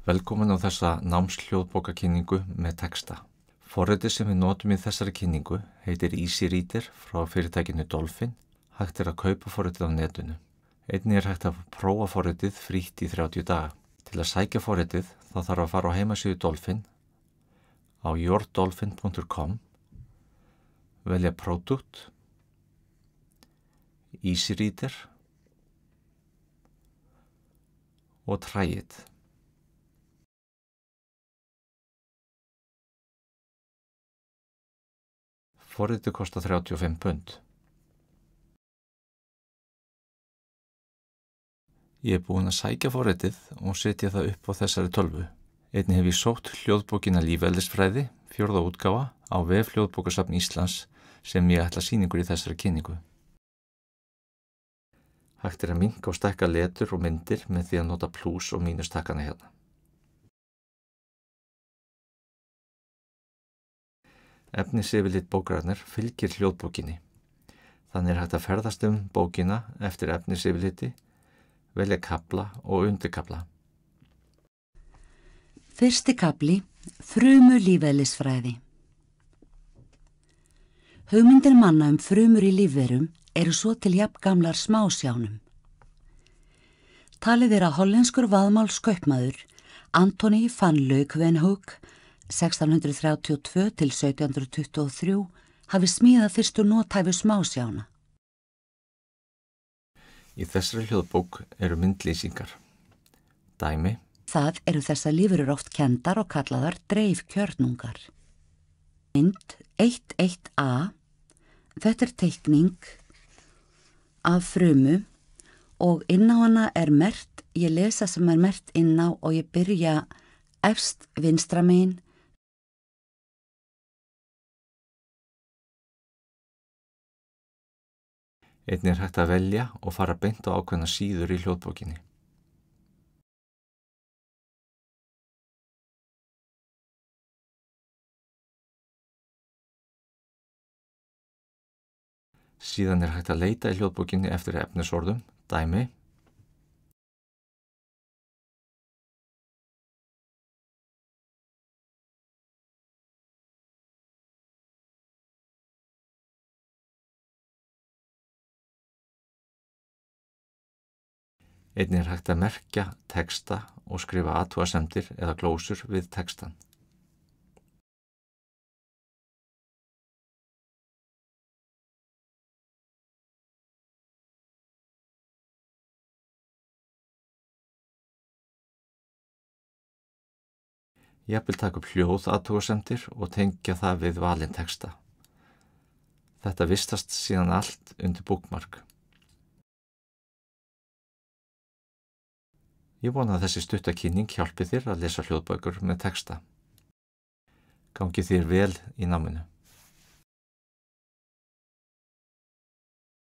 Velkomin á þessa námshljóðbókakynningu með texta. Forritið sem við notum í þessari kynningu heitir Easy Reader frá fyrirtækinu Dolphin. Hægt að kaupa forritið á netinu. Einnig hægt að prófa forritið frítt í 30 daga. Til að sækja forritið þá þarf að fara á heimasíðu Dolphin á yourdolphin.com, velja Product, Easy Reader og Try it. Forritið kostar 35 pund. Ég búinn að sækja forritið og setja það upp á þessari tölvu. Einnig hef ég sótt hljóðbókina Lífeðlisfræði, 4. útgáfa, á vef Hljóðbókasafn Íslands sem ég ætla sýningur í þessari kynningu. Hægt að minnka og stækka letur og myndir með því að nota plús og mínus takkana hérna. Efnisyfirlit bókarinnar fylgir hljóðbókinni. Þannig hægt að ferðast bókina eftir efnisyfirliti, velja kafla og undirkafla. Fyrsti kafli, frumu lífeðlisfræði. Hugmyndir manna frumur í lífverum eru svo til jafngamlar smásjánum. Talið að hollenskur vaðmálskaupmaður Antoni van Leeuwenhoek 1632 til 1723 hafi smíðað fyrstu nothæfu smásjána. Í þessari hljóðbók eru myndlýsingar. Dæmi. Það eru þessar lífverur oft kenndar og kallaðar dreifkjörnungar. Mynd 11a. Þetta teikning af frumu og inn á hana merkt, ég lesa sem merkt inn á og ég byrja efst vinstra megin. Einnig hægt að velja og fara beint á ákveðna síður í hljóðbókinni. Síðan hægt að leita í hljóðbókinni eftir efnisorðum, dæmi. Einnig hægt að merkja texta og skrifa athugasemdir eða glósur við textan. Jafnvel taka upp hljóð athugasemdir og tengja það við valinn texta. Þetta vistast síðan allt undir bookmark. Ég vona að þessi stutta kynning hjálpi þér að lesa hljóðbækur með texta. Gangi þér vel í náminu.